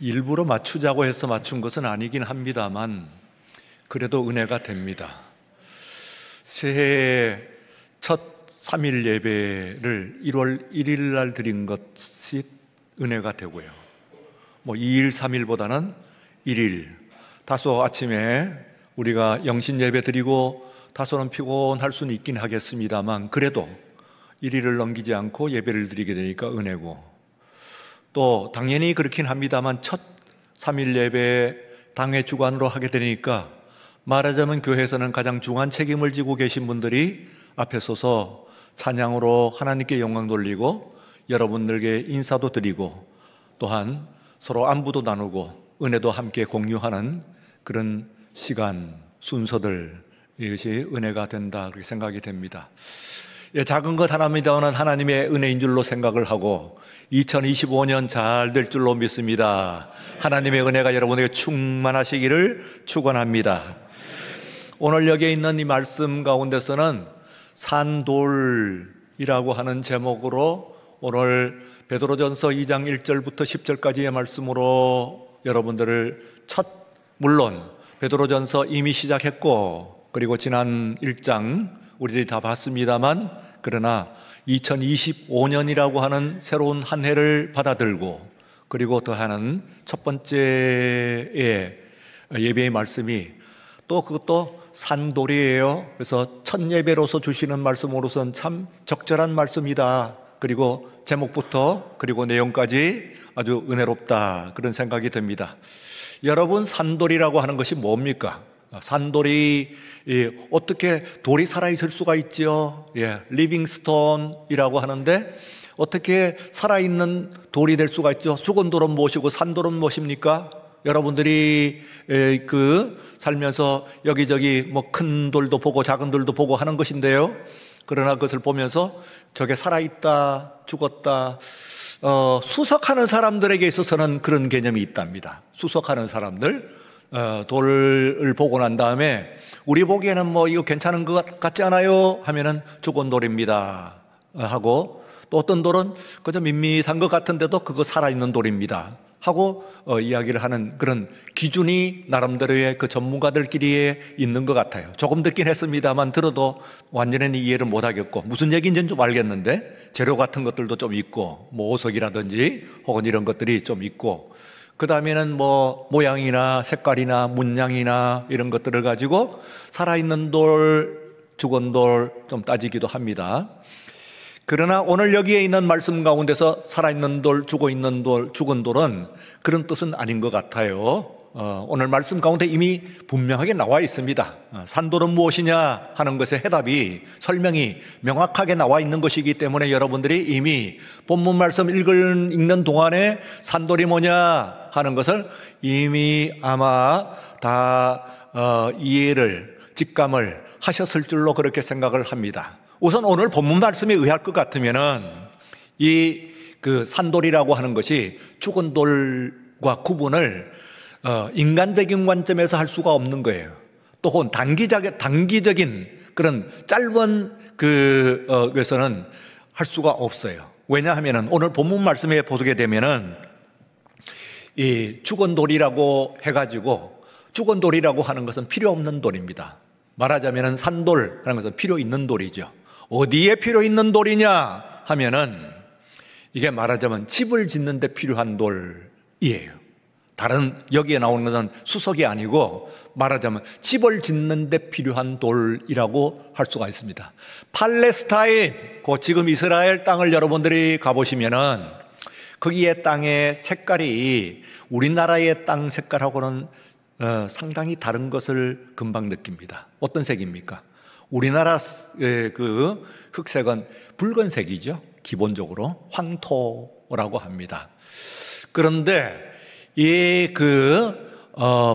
일부러 맞추자고 해서 맞춘 것은 아니긴 합니다만 그래도 은혜가 됩니다. 새해 첫 3일 예배를 1월 1일 날 드린 것이 은혜가 되고요. 2일, 3일보다는 1일. 다소 아침에 우리가 영신 예배 드리고 다소는 피곤할 수는 있긴 하겠습니다만 그래도 1일을 넘기지 않고 예배를 드리게 되니까 은혜고, 또 당연히 그렇긴 합니다만 첫 3일 예배 당회 주관으로 하게 되니까 말하자면 교회에서는 가장 중요한 책임을 지고 계신 분들이 앞에 서서 찬양으로 하나님께 영광 돌리고 여러분들에게 인사도 드리고 또한 서로 안부도 나누고 은혜도 함께 공유하는 그런 시간, 순서들, 이것이 은혜가 된다 그렇게 생각이 됩니다. 작은 것 하나입니다만 하나님의 은혜인 줄로 생각을 하고 2025년 잘 될 줄로 믿습니다. 하나님의 은혜가 여러분에게 충만하시기를 축원합니다. 오늘 여기에 있는 이 말씀 가운데서는 산돌이라고 하는 제목으로 오늘 베드로전서 2장 1절부터 10절까지의 말씀으로 여러분들을 물론 베드로전서 이미 시작했고 그리고 지난 1장 우리들이 다 봤습니다만 그러나 2025년이라고 하는 새로운 한 해를 받아들고 그리고 더하는 첫 번째의 예배의 말씀이 또 그것도 산돌이에요. 그래서 첫 예배로서 주시는 말씀으로서는 참 적절한 말씀이다. 그리고 제목부터 그리고 내용까지 아주 은혜롭다 그런 생각이 듭니다. 여러분, 산돌이라고 하는 것이 뭡니까? 산돌이 어떻게 돌이 살아있을 수가 있죠? 리빙스톤이라고 하는데 어떻게 살아있는 돌이 될 수가 있죠? 수건돌은 무엇이고 산돌은 무엇입니까? 여러분들이 살면서 여기저기 큰 돌도 보고 작은 돌도 보고 하는 것인데요. 그러나 그것을 보면서 저게 살아있다, 죽었다, 수석하는 사람들에게 있어서는 그런 개념이 있답니다. 수석하는 사람들, 돌을 보고 난 다음에 우리 보기에는 이거 괜찮은 것 같지 않아요? 하면은 죽은 돌입니다 하고, 또 어떤 돌은 그저 밋밋한 것 같은데도 그거 살아있는 돌입니다 하고 이야기를 하는 그런 기준이 나름대로의 그 전문가들끼리 있는 것 같아요. 조금 듣긴 했습니다만 들어도 완전히 이해를 못하겠고 무슨 얘기인지는 좀 알겠는데 재료 같은 것들도 좀 있고 오석이라든지 혹은 이런 것들이 좀 있고 그 다음에는 모양이나 색깔이나 문양이나 이런 것들을 가지고 살아있는 돌, 죽은 돌 좀 따지기도 합니다. 그러나 오늘 여기에 있는 말씀 가운데서 살아있는 돌, 죽어있는 돌, 죽은 돌은 그런 뜻은 아닌 것 같아요. 오늘 말씀 가운데 이미 분명하게 나와 있습니다. 산돌은 무엇이냐 하는 것의 해답이 설명이 명확하게 나와 있는 것이기 때문에 여러분들이 이미 본문 말씀 읽는 동안에 산돌이 뭐냐 하는 것을 이미 아마 다 이해를 직감을 하셨을 줄로 그렇게 생각을 합니다. 우선 오늘 본문 말씀에 의할 것 같으면은 산돌이라고 하는 것이 죽은 돌과 구분을 인간적인 관점에서 할 수가 없는 거예요. 또 혹은 단기적인 그런 짧은 그에서는 할 수가 없어요. 왜냐하면은 오늘 본문 말씀에 보게 되면은 이 죽은 돌이라고 해가지고 죽은 돌이라고 하는 것은 필요 없는 돌입니다. 말하자면은 산돌이라는 것은 필요 있는 돌이죠. 어디에 필요 있는 돌이냐 하면은 이게 말하자면 집을 짓는 데 필요한 돌이에요. 다른 여기에 나오는 것은 수석이 아니고 말하자면 집을 짓는 데 필요한 돌이라고 할 수가 있습니다. 팔레스타인, 지금 이스라엘 땅을 여러분들이 가보시면은 거기에 땅의 색깔이 우리나라의 땅 색깔하고는 상당히 다른 것을 금방 느낍니다. 어떤 색입니까? 우리나라 그 흑색은 붉은색이죠. 기본적으로 황토라고 합니다. 그런데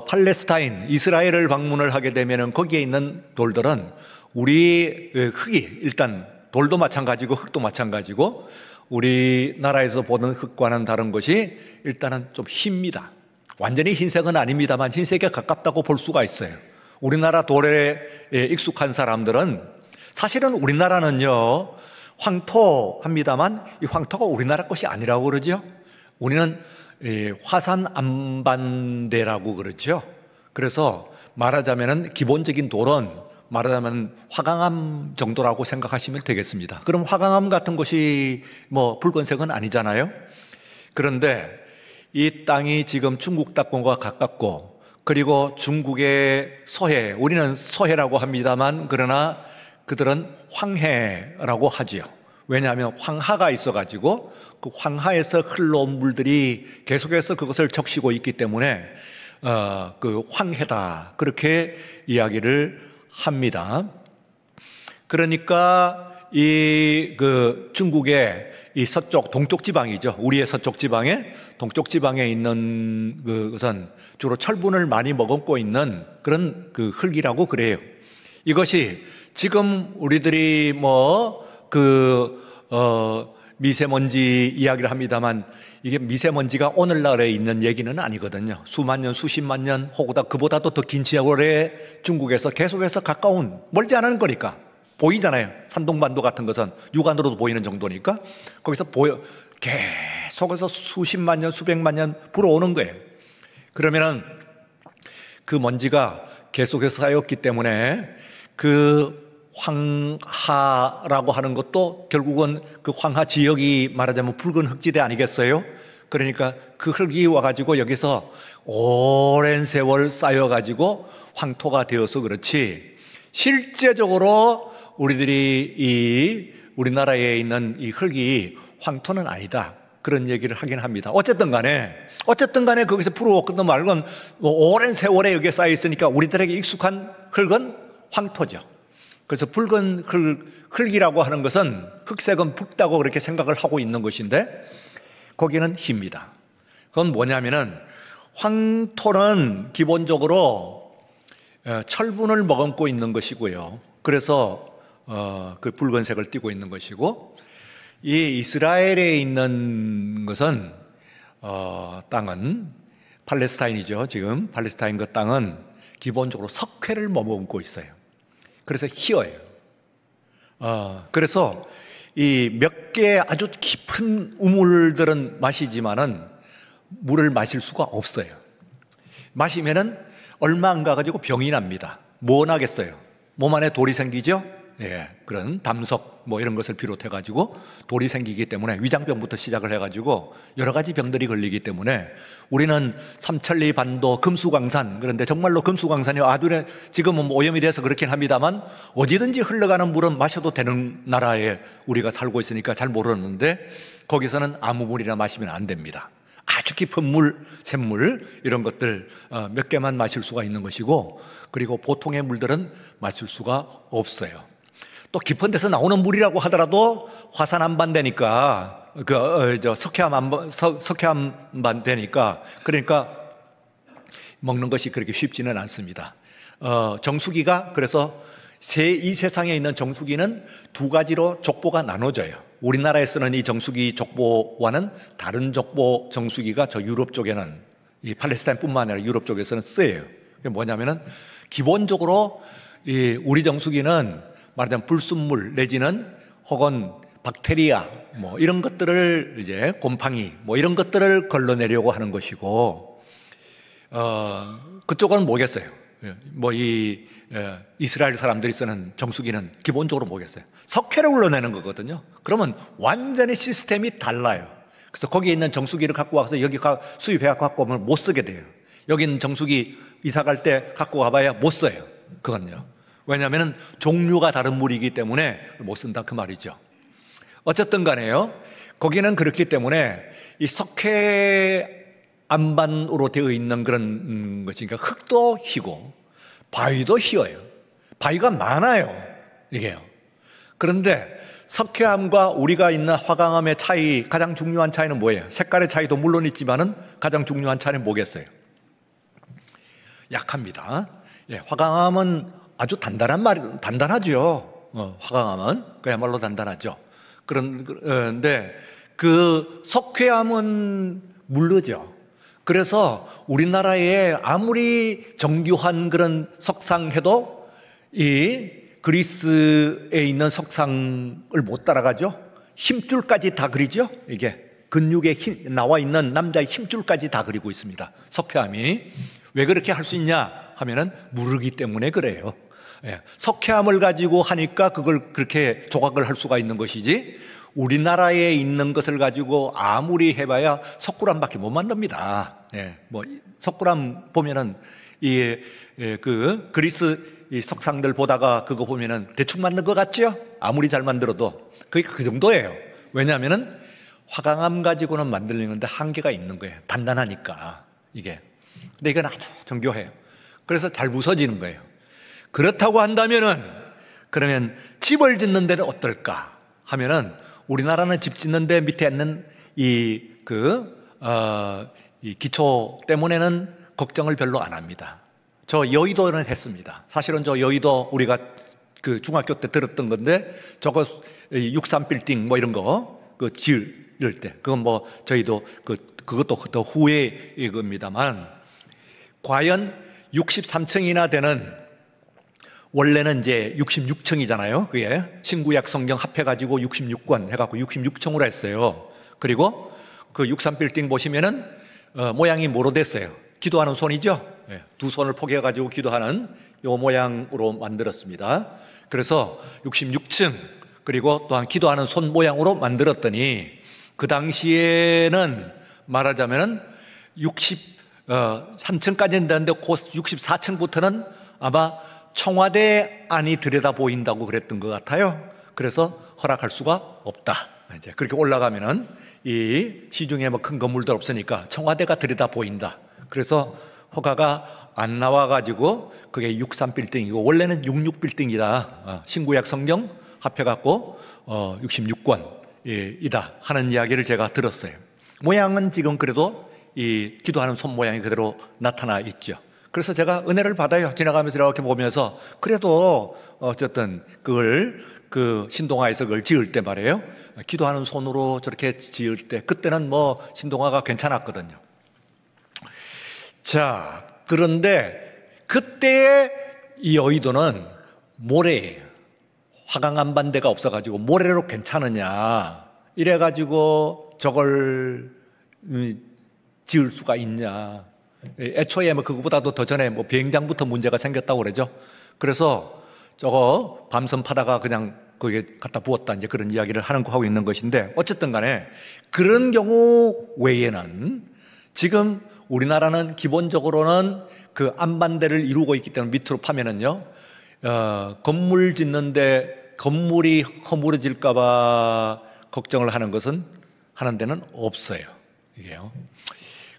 팔레스타인, 이스라엘을 방문을 하게 되면은 거기에 있는 돌들은 우리 흙이 일단 돌도 마찬가지고 흙도 마찬가지고 우리나라에서 보는 흙과는 다른 것이 일단은 좀 힙니다. 완전히 흰색은 아닙니다만 흰색에 가깝다고 볼 수가 있어요. 우리나라 돌에 익숙한 사람들은 사실은 우리나라는요 황토 합니다만 이 황토가 우리나라 것이 아니라고 그러죠. 우리는 화산 안반대라고 그러죠. 그래서 말하자면은 기본적인 돌은 말하자면 화강암 정도라고 생각하시면 되겠습니다. 그럼 화강암 같은 곳이 뭐 붉은색은 아니잖아요. 그런데 이 땅이 지금 중국 땅과 가깝고, 그리고 중국의 서해, 우리는 서해라고 합니다만 그러나 그들은 황해라고 하지요. 왜냐하면 황하가 있어가지고 그 황하에서 흘러온 물들이 계속해서 그것을 적시고 있기 때문에 그 황해다, 그렇게 이야기를 합니다. 그러니까 그 중국의 이 서쪽 동쪽 지방이죠. 우리의 서쪽 지방에, 동쪽 지방에 있는 그것은 주로 철분을 많이 머금고 있는 그런 그 흙이라고 그래요. 이것이 지금 우리들이 미세먼지 이야기를 합니다만, 이게 미세먼지가 오늘날에 있는 얘기는 아니거든요. 수만 년, 수십만 년, 혹은 그보다도 더 긴 세월에 중국에서 계속해서 가까운, 멀지 않은 거니까 보이잖아요. 산동반도 같은 것은 육안으로도 보이는 정도니까 거기서 계속해서 수십만 년, 수백만 년 불어오는 거예요. 그러면은 그 먼지가 계속해서 쌓였기 때문에 그 황하라고 하는 것도 결국은 그 황하 지역이 말하자면 붉은 흙지대 아니겠어요? 그러니까 그 흙이 와가지고 여기서 오랜 세월 쌓여가지고 황토가 되어서 그렇지, 실제적으로 우리나라에 있는 이 흙이 황토는 아니다, 그런 얘기를 하긴 합니다. 어쨌든 간에 거기서 풀어왔건 말건 오랜 세월에 여기에 쌓여 있으니까 우리들에게 익숙한 흙은 황토죠. 그래서 붉은 흙이라고 하는 것은, 흑색은 붉다고 그렇게 생각을 하고 있는 것인데 거기는 힙니다. 그건 뭐냐면은, 황토는 기본적으로 철분을 머금고 있는 것이고요. 그래서 그 붉은색을 띠고 있는 것이고, 이 이스라엘에 있는 것은 땅은 팔레스타인이죠. 지금 팔레스타인 그 땅은 기본적으로 석회를 머금고 있어요. 그래서 희어예요. 그래서 이 몇 개의 아주 깊은 우물들은 마시지만은 물을 마실 수가 없어요. 마시면은 얼마 안 가가지고 병이 납니다. 뭐 나겠어요? 몸 안에 돌이 생기죠? 예, 그런 담석 이런 것을 비롯해가지고 돌이 생기기 때문에 위장병부터 시작을 해가지고 여러 가지 병들이 걸리기 때문에, 우리는 삼천리 반도 금수강산, 그런데 정말로 금수강산이 아둔에 지금은 오염이 돼서 그렇긴 합니다만 어디든지 흘러가는 물은 마셔도 되는 나라에 우리가 살고 있으니까 잘 모르는데, 거기서는 아무 물이나 마시면 안 됩니다. 아주 깊은 물, 샘물 이런 것들 몇 개만 마실 수가 있는 것이고, 그리고 보통의 물들은 마실 수가 없어요. 또 깊은 데서 나오는 물이라고 하더라도 화산 안반대니까, 석회 안반대니까, 그러니까 먹는 것이 그렇게 쉽지는 않습니다. 정수기가, 그래서 이 세상에 있는 정수기는 두 가지로 족보가 나눠져요. 우리나라에 쓰는 이 정수기 족보와는 다른 족보 정수기가 저 유럽 쪽에는, 이 팔레스타인뿐만 아니라 유럽 쪽에서는 쓰여요. 그게 뭐냐면은, 기본적으로 우리 정수기는 말하자면 불순물 내지는 혹은 박테리아 이런 것들을, 이제 곰팡이 이런 것들을 걸러내려고 하는 것이고, 그쪽은 뭐겠어요? 이스라엘 사람들이 쓰는 정수기는 기본적으로 뭐겠어요? 석회를 흘러내는 거거든요. 그러면 완전히 시스템이 달라요. 그래서 거기에 있는 정수기를 갖고 와서 여기 수입해 갖고 오면 못 쓰게 돼요. 여기 있는 정수기 이사 갈 때 갖고 와봐야 못 써요. 그건요. 왜냐하면 종류가 다른 물이기 때문에 못 쓴다, 그 말이죠. 어쨌든 간에요, 거기는 그렇기 때문에 이 석회 안반으로 되어 있는 그런 것이니까 흙도 희고 바위도 희어요. 바위가 많아요, 이게요. 그런데 석회암과 우리가 있는 화강암의 차이, 가장 중요한 차이는 뭐예요? 색깔의 차이도 물론 있지만은 가장 중요한 차이는 뭐겠어요? 약합니다. 예, 화강암은 아주 단단하죠. 화강암은 그야말로 단단하죠. 그런데 그 석회암은 물르죠. 그래서 우리나라에 아무리 정교한 그런 석상해도 이 그리스에 있는 석상을 못 따라가죠. 힘줄까지 다 그리죠. 이게 근육에 나와 있는 남자의 힘줄까지 다 그리고 있습니다. 석회암이. 왜 그렇게 할 수 있냐 하면은 무르기 때문에 그래요. 예, 석회암을 가지고 하니까 그걸 그렇게 조각을 할 수가 있는 것이지, 우리나라에 있는 것을 가지고 아무리 해봐야 석굴암밖에 못 만듭니다. 예, 뭐 석굴암 보면은 그 그리스 이 석상들 보다가 그거 보면은 대충 만든 것 같죠? 아무리 잘 만들어도 그게 그 정도예요. 왜냐하면은 화강암 가지고는 만들리는데 한계가 있는 거예요. 단단하니까 이게. 근데 이건 아주 정교해요. 그래서 잘 부서지는 거예요. 그렇다고 한다면은, 그러면 집을 짓는 데는 어떨까 하면은, 우리나라는 집 짓는 데 밑에 있는 이 기초 때문에는 걱정을 별로 안 합니다. 저 여의도는 했습니다. 사실은 저 여의도 우리가 그 중학교 때 들었던 건데, 저거 63빌딩 뭐 이런 거 그 지을 때, 그건 뭐 저희도 그것도 더 후에 이겁니다만, 과연 63층이나 되는, 원래는 이제 66층이잖아요. 그게 신구약 성경 합해가지고 66권 해갖고 66층으로 했어요. 그리고 그 63빌딩 보시면은 모양이 뭐로 됐어요? 기도하는 손이죠. 네, 두 손을 포개가지고 기도하는 요 모양으로 만들었습니다. 그래서 66층, 그리고 또한 기도하는 손 모양으로 만들었더니, 그 당시에는 말하자면은 63층까지는 되는데 그 64층부터는 아마 청와대 안이 들여다 보인다고 그랬던 것 같아요. 그래서 허락할 수가 없다. 이제 그렇게 올라가면은 이 시중에 뭐 큰 건물들 없으니까 청와대가 들여다 보인다. 그래서 허가가 안 나와가지고 그게 63빌딩이고 원래는 66빌딩이다. 신구약 성경 합해갖고 66권이다 하는 이야기를 제가 들었어요. 모양은 지금 그래도 이 기도하는 손 모양이 그대로 나타나 있죠. 그래서 제가 은혜를 받아요. 지나가면서 이렇게 보면서, 그래도 어쨌든 그걸 그 신동아에서 그걸 지을 때 말이에요, 기도하는 손으로 저렇게 지을 때 그때는 뭐 신동아가 괜찮았거든요. 자, 그런데 그때의 이 여의도는 모래예요. 화강암 반대가 없어가지고 모래로 괜찮으냐 이래가지고 저걸 지을 수가 있냐. 애초에 뭐 그거보다도 더 전에 뭐 비행장부터 문제가 생겼다고 그러죠. 그래서 저거 밤섬 파다가 그냥 거기에 갖다 부었다, 이제 그런 이야기를 하고 있는 것인데, 어쨌든 간에 그런 경우 외에는 지금 우리나라는 기본적으로는 그 암반대를 이루고 있기 때문에 밑으로 파면은요, 건물 짓는데 건물이 허물어질까봐 걱정을 하는 데는 없어요. 이게요.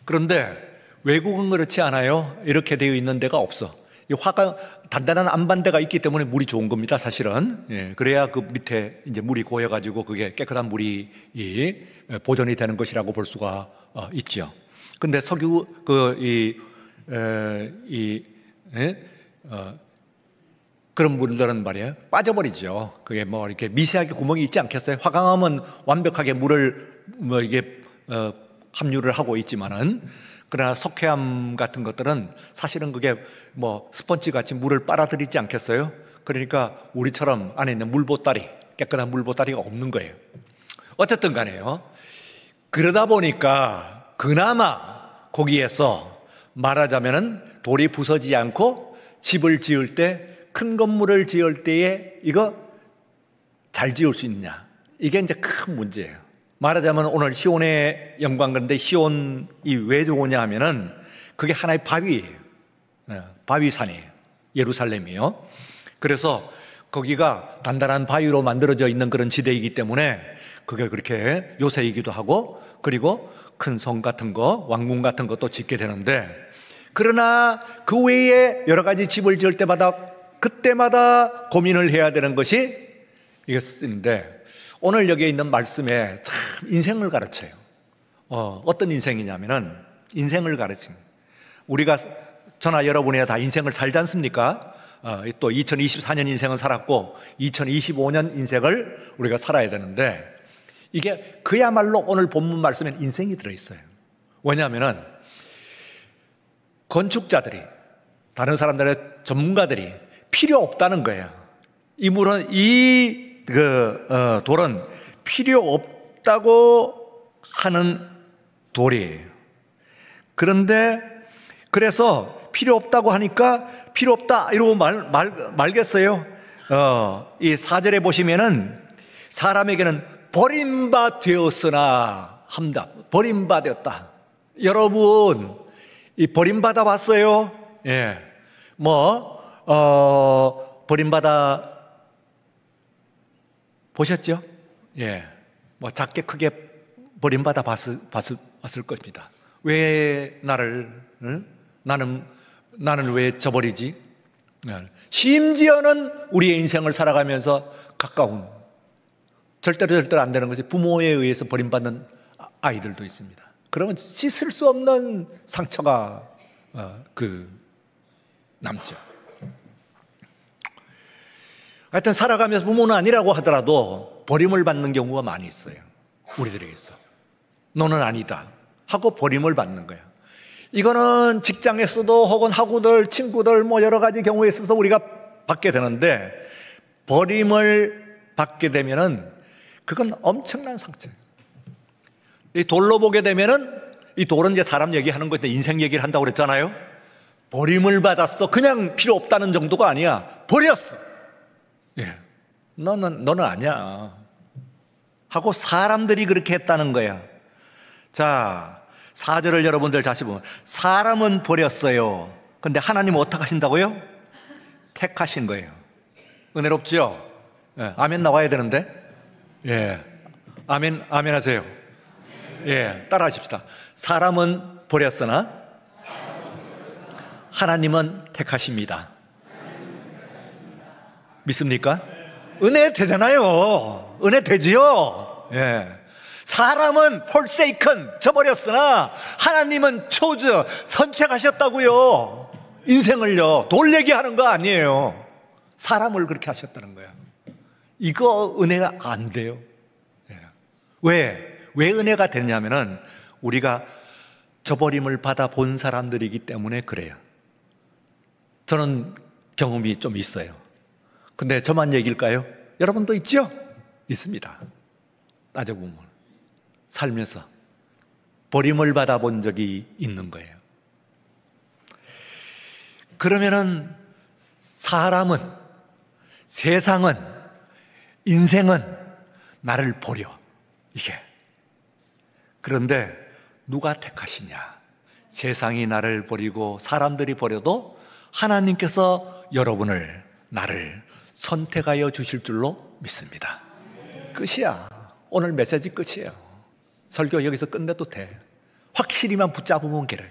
그런데 외국은 그렇지 않아요. 이렇게 되어 있는 데가 없어. 이 화가 단단한 암반대가 있기 때문에 물이 좋은 겁니다, 사실은. 예, 그래야 그 밑에 이제 물이 고여가지고 그게 깨끗한 물이 보존이 되는 것이라고 볼 수가 있죠. 근데 석유 그런 물들은 말이에요, 빠져버리죠. 그게 뭐 이렇게 미세하게 구멍이 있지 않겠어요? 화강암은 완벽하게 물을 뭐 이게 함유를 하고 있지만은, 그러나 석회암 같은 것들은 사실은 그게 뭐 스펀지 같이 물을 빨아들이지 않겠어요? 그러니까 우리처럼 안에 있는 물보따리, 깨끗한 물보따리가 없는 거예요. 어쨌든 간에요, 그러다 보니까 그나마 거기에서 말하자면은 돌이 부서지지 않고 집을 지을 때, 큰 건물을 지을 때에 이거 잘 지을 수 있냐, 이게 이제 큰 문제예요. 말하자면 오늘 시온의 영광, 그런데 시온이 왜 좋으냐 하면은 그게 하나의 바위예요. 바위산이에요. 예루살렘이요. 그래서 거기가 단단한 바위로 만들어져 있는 그런 지대이기 때문에 그게 그렇게 요새이기도 하고, 그리고 큰 성 같은 거, 왕궁 같은 것도 짓게 되는데, 그러나 그 외에 여러 가지 집을 지을 때마다 그때마다 고민을 해야 되는 것이 이것인데, 오늘 여기에 있는 말씀에 참 인생을 가르쳐요. 어떤 인생이냐면은 인생을 가르칩니다. 우리가 저나 여러분이 다 인생을 살지 않습니까? 또 2024년 인생은 살았고 2025년 인생을 우리가 살아야 되는데, 이게 그야말로 오늘 본문 말씀엔 인생이 들어있어요. 왜냐하면은 건축자들이, 다른 사람들의 전문가들이 필요 없다는 거예요. 이 물은, 돌은 필요 없다고 하는 돌이에요. 그런데 그래서 필요 없다고 하니까 필요 없다 이러고 말겠어요. 이 4절에 보시면은 사람에게는 버림바 되었으나 합니다. 버림바 되었다. 여러분, 이 버림받아 봤어요? 예. 버림받아 보셨죠? 예. 작게 크게 버림받아 봤을 것입니다. 왜 나는 왜 저버리지? 심지어는 우리의 인생을 살아가면서 가까운, 절대로 안 되는 것이 부모에 의해서 버림받는 아이들도 있습니다. 그러면 씻을 수 없는 상처가 남죠. 하여튼 살아가면서 부모는 아니라고 하더라도 버림을 받는 경우가 많이 있어요. 우리들에게서. 너는 아니다 하고 버림을 받는 거야. 이거는 직장에서도 혹은 학우들, 친구들 여러 가지 경우에 있어서 우리가 받게 되는데, 버림을 받게 되면은 그건 엄청난 상처예요. 이 돌로 보게 되면은, 이 돌은 이제 사람 얘기하는 건데 인생 얘기를 한다고 그랬잖아요. 버림을 받았어. 그냥 필요 없다는 정도가 아니야. 버렸어. 예. 너는 아니야 하고 사람들이 그렇게 했다는 거야. 자, 4절을 여러분들 다시 보면, 사람은 버렸어요. 근데 하나님은 어떻게 하신다고요? 택하신 거예요. 은혜롭죠? 예. 아멘 나와야 되는데. 예. 아멘 하세요. 예. 따라 하십시다. 사람은 버렸으나 하나님은 택하십니다. 믿습니까? 은혜 되잖아요. 은혜 되지요? 예. 사람은 forsaken, 저버렸으나 하나님은 choose, 선택하셨다고요. 인생을요. 돌 얘기하는 거 아니에요. 사람을 그렇게 하셨다는 거야. 이거 은혜가 안 돼요. 예. 왜 은혜가 되냐면은 우리가 저버림을 받아 본 사람들이기 때문에 그래요. 저는 경험이 좀 있어요. 근데 저만 얘기일까요? 여러분도 있죠? 있습니다. 따져보면 살면서 버림을 받아본 적이 있는 거예요. 그러면은 사람은, 세상은, 인생은 나를 버려. 이게. 그런데 누가 택하시냐? 세상이 나를 버리고 사람들이 버려도 하나님께서 여러분을, 나를 선택하여 주실 줄로 믿습니다. 끝이야. 오늘 메시지 끝이에요. 설교 여기서 끝내도 돼. 확실히만 붙잡으면 그래요.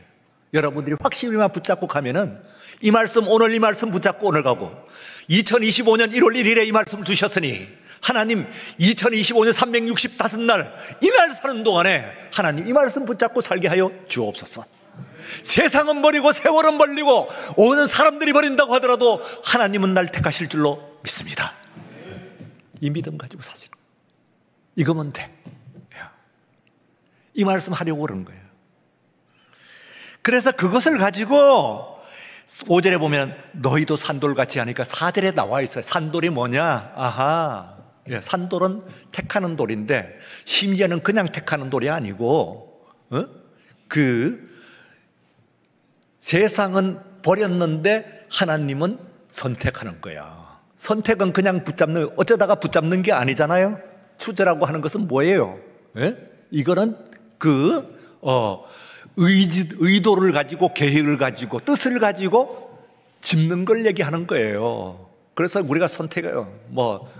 여러분들이 확실히만 붙잡고 가면은 이 말씀, 오늘 이 말씀 붙잡고 오늘 가고, 2025년 1월 1일에 이 말씀 주셨으니 하나님 2025년 365날 이날 사는 동안에 하나님 이 말씀 붙잡고 살게 하여 주옵소서. 세상은 버리고 세월은 버리고 오는 사람들이 버린다고 하더라도 하나님은 날 택하실 줄로 믿습니다. 이 믿음 가지고 사시는 거예요. 이거면 돼. 이 말씀 하려고 그러는 거예요. 그래서 그것을 가지고 5절에 보면 너희도 산돌같이 하니까 4절에 나와 있어요. 산돌이 뭐냐? 아하. 예, 산돌은 택하는 돌인데 심지어는 그냥 택하는 돌이 아니고 세상은 버렸는데 하나님은 선택하는 거야. 선택은 그냥 붙잡는, 어쩌다가 붙잡는 게 아니잖아요. 추제라고 하는 것은 뭐예요? 예? 이거는 의도를 가지고, 계획을 가지고, 뜻을 가지고 짚는 걸 얘기하는 거예요. 그래서 우리가 선택해요.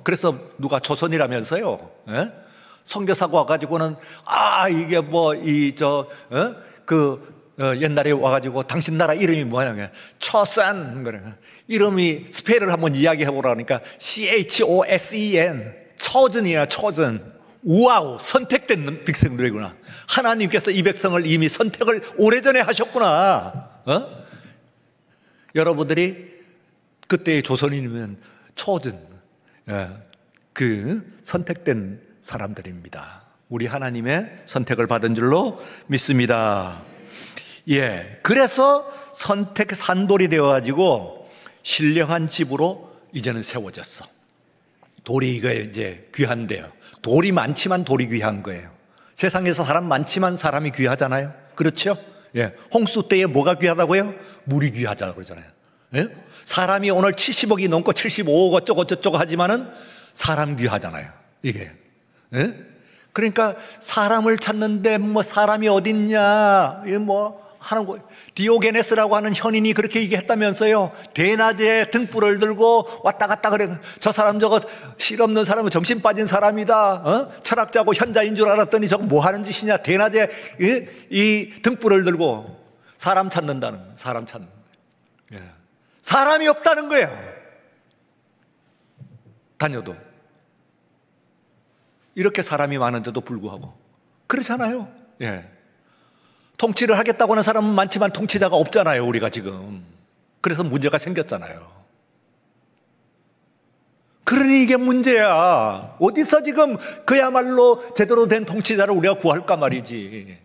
그래서 누가 조선이라면서요. 예? 선교사가 와가지고는, 이게 옛날에 와가지고 당신 나라 이름이 뭐냐? 초선. 그래. 이름이 스펠을 한번 이야기해 보라니까 CHOSEN. 초전이야, 초전. 우와우, 선택된 백성들이구나. 하나님께서 이 백성을 이미 선택을 오래전에 하셨구나. 여러분들이 그때의 조선인이면 초전, 선택된 사람들입니다. 우리 하나님의 선택을 받은 줄로 믿습니다. 예, 그래서 선택 산돌이 되어가지고 신령한 집으로 이제는 세워졌어. 돌이 이제 귀한데요. 돌이 많지만 돌이 귀한 거예요. 세상에서 사람 많지만 사람이 귀하잖아요. 그렇죠? 예. 홍수 때에 뭐가 귀하다고요? 물이 귀하다고 그러잖아요. 예? 사람이 오늘 70억이 넘고 75억 어쩌고 저쩌고 하지만은 사람 귀하잖아요. 이게. 예? 그러니까 사람을 찾는데 뭐 사람이 어딨냐, 뭐 하는 거. 디오게네스라고 하는 현인이 그렇게 얘기했다면서요. 대낮에 등불을 들고 왔다 갔다 그래. 저 사람 저거 실없는 사람은 정신 빠진 사람이다. 철학자고 현자인 줄 알았더니 저거 뭐 하는 짓이냐. 대낮에 이 등불을 들고 사람 찾는다는 거예요. 사람 찾는 거예요. 예. 사람이 없다는 거예요. 다녀도. 이렇게 사람이 많은데도 불구하고. 그렇잖아요. 예. 통치를 하겠다고 하는 사람은 많지만 통치자가 없잖아요, 우리가 지금. 그래서 문제가 생겼잖아요. 그러니 이게 문제야. 어디서 지금 그야말로 제대로 된 통치자를 우리가 구할까 말이지.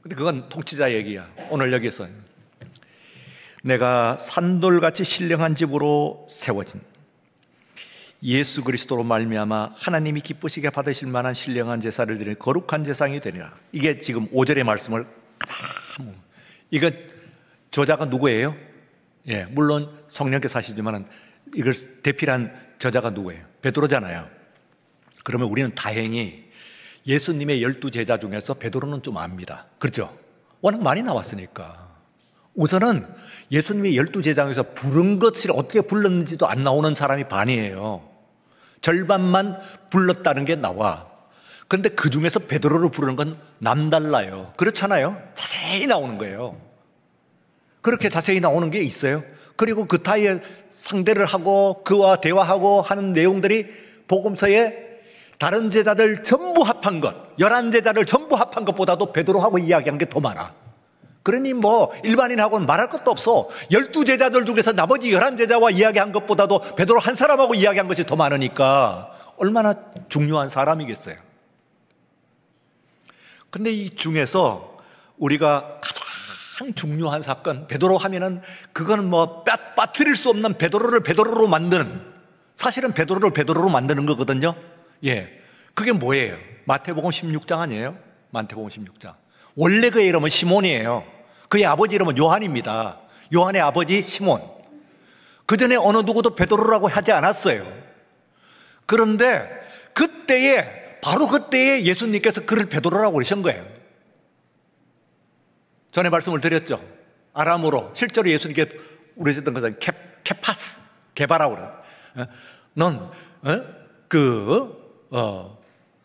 근데 그건 통치자 얘기야. 오늘 여기서 내가 산돌같이 신령한 집으로 세워진 예수 그리스도로 말미암아 하나님이 기쁘시게 받으실 만한 신령한 제사를 드리는 거룩한 제사장이 되리라. 이게 지금 5절의 말씀을 이거 저자가 누구예요? 예, 물론 성령께서 하시지만 이걸 대필한 저자가 누구예요? 베드로잖아요. 그러면 우리는 다행히 예수님의 12제자 중에서 베드로는 좀 압니다. 그렇죠? 워낙 많이 나왔으니까. 우선은 예수님의 12제자에서 부른 것을 어떻게 불렀는지도 안 나오는 사람이 반이에요. 절반만 불렀다는 게 나와. 그런데 그 중에서 베드로를 부르는 건 남달라요. 그렇잖아요. 자세히 나오는 거예요. 그렇게 자세히 나오는 게 있어요. 그리고 그 타이에 상대를 하고 그와 대화하고 하는 내용들이 복음서에 다른 제자들 전부 합한 것, 11제자를 전부 합한 것보다도 베드로하고 이야기한 게 더 많아. 그러니 뭐 일반인하고는 말할 것도 없어. 12제자들 중에서 나머지 11제자와 이야기한 것보다도 베드로 한 사람하고 이야기한 것이 더 많으니까 얼마나 중요한 사람이겠어요. 근데 이 중에서 우리가 가장 중요한 사건, 베드로 하면은 그거는 뭐 빠뜨릴 수 없는 베드로를 베드로로 만드는, 사실은 베드로를 베드로로 만드는 거거든요. 예, 그게 뭐예요? 마태복음 16장 아니에요? 마태복음 16장. 원래 그의 이름은 시몬이에요. 그의 아버지 이름은 요한입니다. 요한의 아버지 시몬. 그 전에 어느 누구도 베드로라고 하지 않았어요. 그런데 바로 그때에 예수님께서 그를 베드로라고 그러신 거예요. 전에 말씀을 드렸죠. 아람어로 실제로 예수님께 우리했던 것은 케파스, 개바라고 그래요. 넌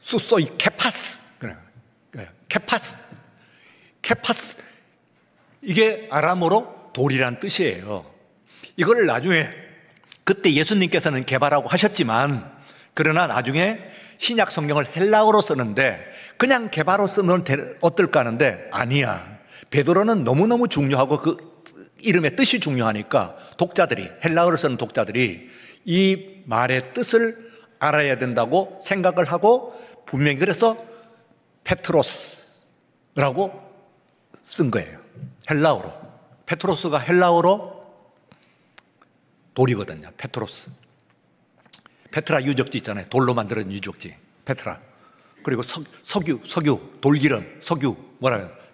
수소이 케파스, 그래. 케파스. 이게 아람어로 돌이란 뜻이에요. 이걸 나중에 그때 예수님께서는 개바라고 하셨지만, 그러나 나중에 신약 성경을 헬라어로 쓰는데 그냥 개바로 쓰면 어떨까 하는데 아니야. 베드로는 너무너무 중요하고 그 이름의 뜻이 중요하니까 독자들이, 헬라어를 쓰는 독자들이 이 말의 뜻을 알아야 된다고 생각을 하고 분명히 그래서 페트로스라고 쓴 거예요. 헬라어로. 페트로스가 헬라어로 돌이거든요. 페트로스. 페트라 유적지 있잖아요. 돌로 만들어진 유적지. 페트라. 그리고 석유, 돌기름, 석유,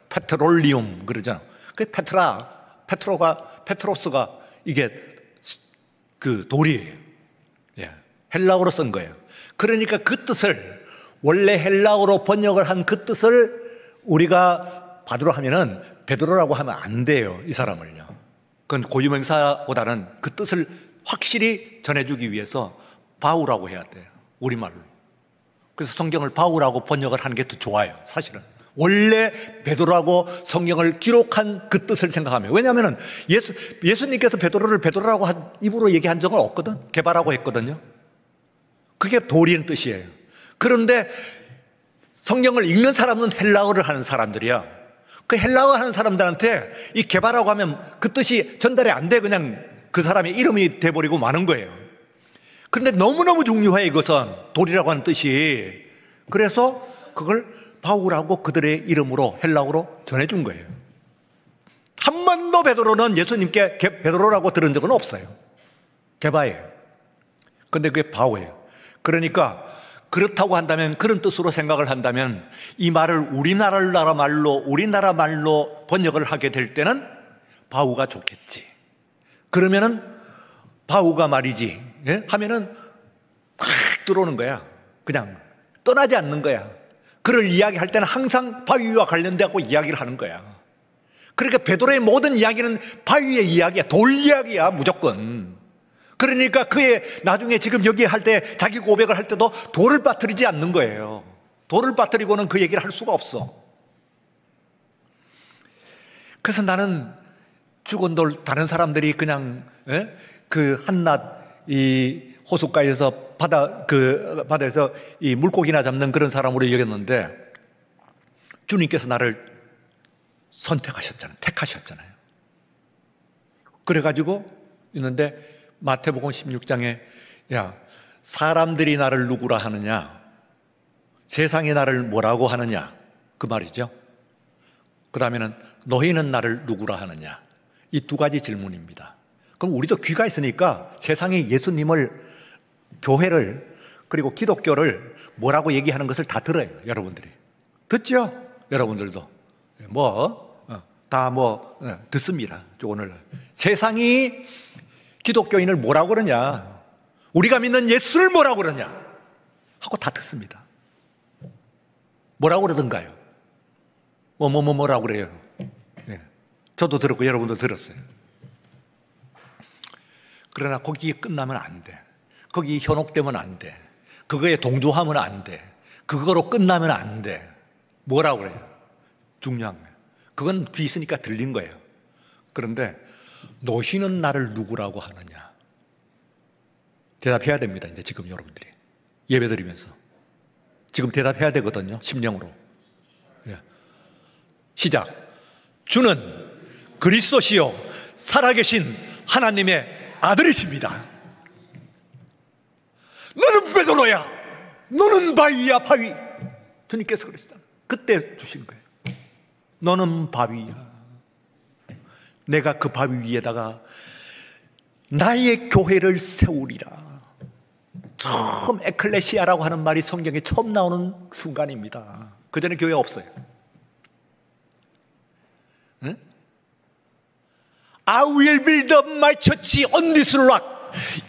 페트롤리움 그러잖아요. 그 페트로스가 이게 그 돌이에요. 예. 헬라어로 쓴 거예요. 그러니까 그 뜻을, 원래 헬라어로 번역을 한 그 뜻을 우리가 받으러 하면은 베드로라고 하면 안 돼요. 이 사람을요. 그건 고유명사보다는 그 뜻을 확실히 전해주기 위해서 바우라고 해야 돼요. 우리말로. 그래서 성경을 바우라고 번역을 하는 게 더 좋아요. 사실은. 원래 베드로라고 성경을 기록한 그 뜻을 생각하면. 왜냐하면 예수님께서 베드로를 베드로라고 입으로 얘기한 적은 없거든. 개바라고 했거든요. 그게 돌이는 뜻이에요. 그런데 성경을 읽는 사람은 헬라어를 하는 사람들이야. 그 헬라어 하는 사람들한테 이 개바라고 하면 그 뜻이 전달이 안 돼. 그냥 그 사람의 이름이 돼버리고 마는 거예요. 그런데 너무너무 중요해, 이것은. 돌이라고 하는 뜻이. 그래서 그걸 바울하고 그들의 이름으로 헬라어로 전해준 거예요. 한 번도 베드로는 예수님께 베드로라고 들은 적은 없어요. 개바예요. 근데 그게 바오예요. 그러니까 그렇다고 한다면, 그런 뜻으로 생각을 한다면 이 말을 우리나라 말로 번역을 하게 될 때는 바우가 좋겠지. 그러면은 바우가 말이지, 예? 하면은 탁 들어오는 거야. 그냥 떠나지 않는 거야. 그를 이야기할 때는 항상 바위와 관련되고 이야기를 하는 거야. 그러니까 베드로의 모든 이야기는 바위의 이야기야. 돌 이야기야, 무조건. 그러니까 그의 나중에 지금 여기 할 때, 자기 고백을 할 때도 돌을 빠뜨리지 않는 거예요. 돌을 빠뜨리고는 그 얘기를 할 수가 없어. 그래서 나는 죽은 돌, 다른 사람들이 그냥, 예? 그 한낱 이 호숫가에서 바다에서 이 물고기나 잡는 그런 사람으로 여겼는데, 주님께서 나를 선택하셨잖아요. 택하셨잖아요. 그래가지고 있는데, 마태복음 16장에 야, 사람들이 나를 누구라 하느냐, 세상이 나를 뭐라고 하느냐, 그 말이죠. 그 다음에는 너희는 나를 누구라 하느냐. 이 두 가지 질문입니다. 그럼 우리도 귀가 있으니까 세상에 예수님을, 교회를, 그리고 기독교를 뭐라고 얘기하는 것을 다 들어요. 여러분들이 듣죠? 여러분들도 듣습니다. 오늘 세상이 기독교인을 뭐라고 그러냐, 우리가 믿는 예수를 뭐라고 그러냐 하고 다 듣습니다. 뭐라고 그러던가요? 뭐라고 그래요? 예. 저도 들었고 여러분도 들었어요. 그러나 거기에 끝나면 안 돼. 거기에 현혹되면 안 돼. 그거에 동조하면 안 돼. 그거로 끝나면 안 돼. 뭐라고 그래요? 중요한 거예요. 그건 귀 있으니까 들린 거예요. 그런데 너희는 나를 누구라고 하느냐? 대답해야 됩니다. 이제 지금 여러분들이 예배 드리면서 지금 대답해야 되거든요. 심령으로. 예. 시작. 주는 그리스도시요 살아계신 하나님의 아들이십니다. 너는 베드로야, 너는 바위야, 바위. 주님께서 그러시잖아요. 그때 주신 거예요. 너는 바위야. 내가 그 바위 위에다가 나의 교회를 세우리라. 처음 에클레시아라고 하는 말이 성경에 처음 나오는 순간입니다. 그 전에 교회가 없어요. 응? I will build up my church on this rock.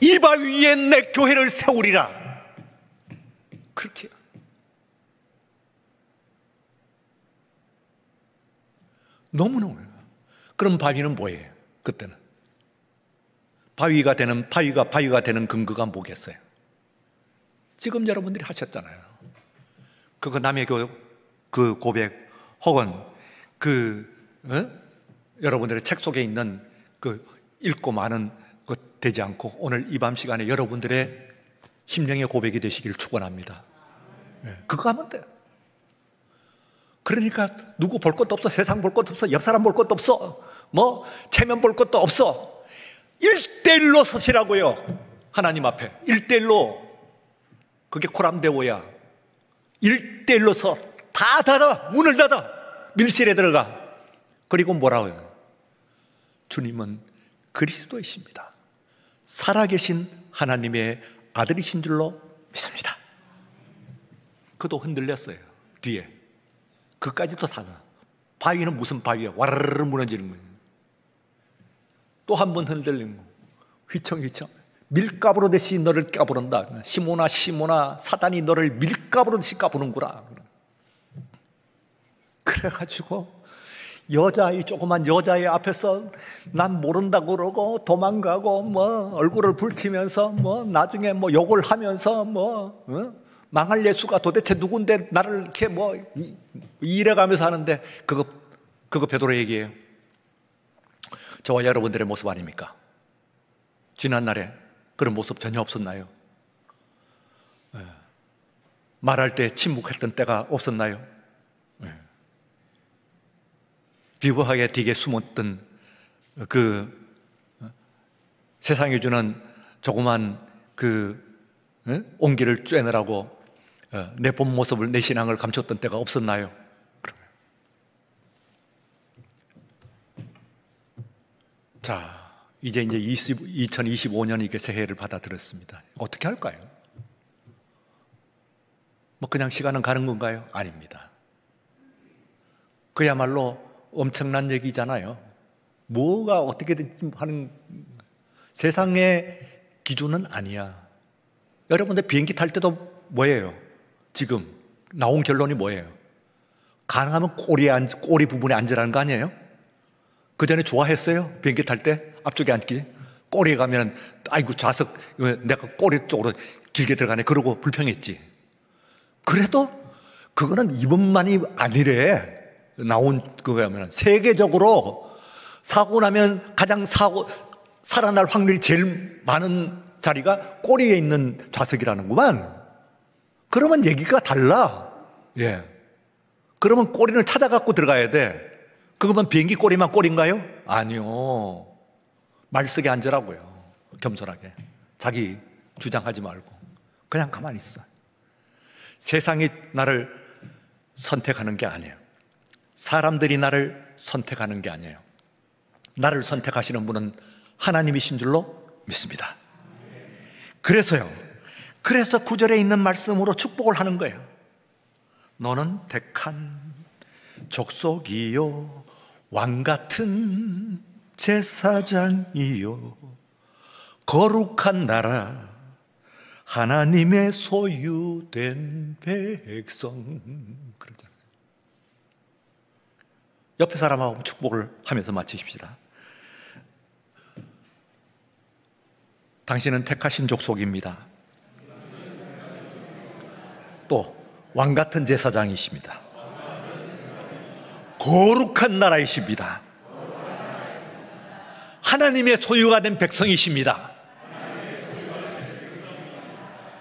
이 바위 위에 내 교회를 세우리라. 그렇게. 너무너무. 그럼 바위는 뭐예요? 그때는 바위가 되는 근거가 뭐겠어요? 지금 여러분들이 하셨잖아요. 그거 남의 그 고백 혹은 여러분들의 책 속에 있는 그 읽고 많은 것 되지 않고 오늘 이 밤 시간에 여러분들의 심령의 고백이 되시기를 축원합니다. 그거 하면 돼요. 그러니까 누구 볼 것도 없어. 세상 볼 것도 없어. 옆 사람 볼 것도 없어. 체면 볼 것도 없어. 1대1로 서시라고요. 하나님 앞에 1대1로. 그게 코람데오야. 1대1로 서. 다 닫아. 문을 닫아. 밀실에 들어가. 그리고 뭐라고 해요? 주님은 그리스도이십니다. 살아계신 하나님의 아들이신 줄로 믿습니다. 그도 흔들렸어요. 뒤에. 그까지도 다. 바위는 무슨 바위야? 와르르 무너지는 거예요. 또 한 번 흔들리는 거. 휘청휘청. 밀가부로 듯이 너를 까부른다. 시모나 사단이 너를 밀가부로 듯이 까부는구나. 그래가지고 조그만 여자애 앞에서 난 모른다고 그러고 도망가고 얼굴을 붉히면서 나중에 욕을 하면서 망할 예수가 도대체 누군데 나를 이렇게 이래가면서 하는데 그거 베드로 얘기예요. 저와 여러분들의 모습 아닙니까? 지난날에 그런 모습 전혀 없었나요? 말할 때 침묵했던 때가 없었나요? 비브하게 뒤에 숨었던 세상이 주는 조그만 온기를 쬐느라고 내 본 모습을, 내 신앙을 감췄던 때가 없었나요? 자, 이제 2025년 이게 새해를 받아들였습니다. 어떻게 할까요? 뭐 그냥 시간은 가는 건가요? 아닙니다. 그야말로 엄청난 얘기잖아요. 뭐가 어떻게든 하는 세상의 기준은 아니야. 여러분들 비행기 탈 때도 뭐예요? 지금 나온 결론이 뭐예요? 가능하면 꼬리 부분에 앉으라는 거 아니에요? 그 전에 좋아했어요? 비행기 탈 때 앞쪽에 앉기? 꼬리에 가면 아이고 좌석 내가 꼬리 쪽으로 길게 들어가네 그러고 불평했지. 그래도 그거는 이번만이 아니래. 나온 그거면 세계적으로 사고 나면 가장 살아날 확률이 제일 많은 자리가 꼬리에 있는 좌석이라는구만. 그러면 얘기가 달라. 예. 그러면 꼬리를 찾아갖고 들어가야 돼. 그거면 비행기 꼬리만 꼬리인가요? 아니요. 말석에 앉으라고요. 겸손하게. 자기 주장하지 말고. 그냥 가만히 있어. 세상이 나를 선택하는 게 아니에요. 사람들이 나를 선택하는 게 아니에요. 나를 선택하시는 분은 하나님이신 줄로 믿습니다. 그래서 9절에 있는 말씀으로 축복을 하는 거예요. 너는 택한 족속이요 왕같은 제사장이요 거룩한 나라 하나님의 소유된 백성. 그러잖아요. 옆에 사람하고 축복을 하면서 마치십시다. 당신은 택하신 족속입니다. 또 왕같은 제사장이십니다. 거룩한 나라이십니다. 하나님의 소유가 된 백성이십니다.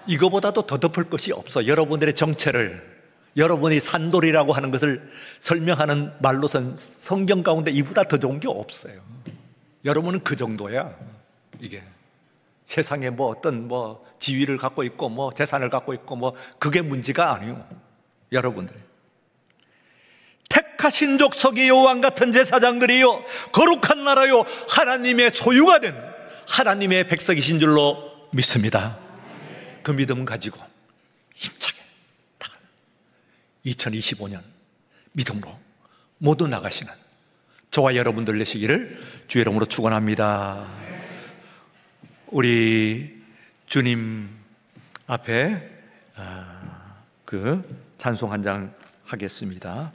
이거보다도 더 덮을 것이 없어. 여러분들의 정체를, 여러분이 산돌이라고 하는 것을 설명하는 말로선 성경 가운데 이보다 더 좋은 게 없어요. 여러분은 그 정도야. 이게 세상에 뭐 어떤 지위를 갖고 있고 뭐 재산을 갖고 있고 뭐 그게 문제가 아니에요. 여러분들 택하신 족속이요 왕같은 제사장들이요 거룩한 나라요 하나님의 소유가 된 하나님의 백성이신 줄로 믿습니다. 그 믿음 가지고 힘차게 2025년 믿음으로 모두 나가시는 저와 여러분들 되시기를 주의 이름으로 축원합니다. 우리 주님 앞에 그 찬송 한 장 하겠습니다.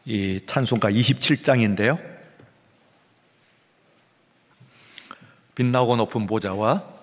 이 찬송가 27장인데요. 빛나고 높은 보좌와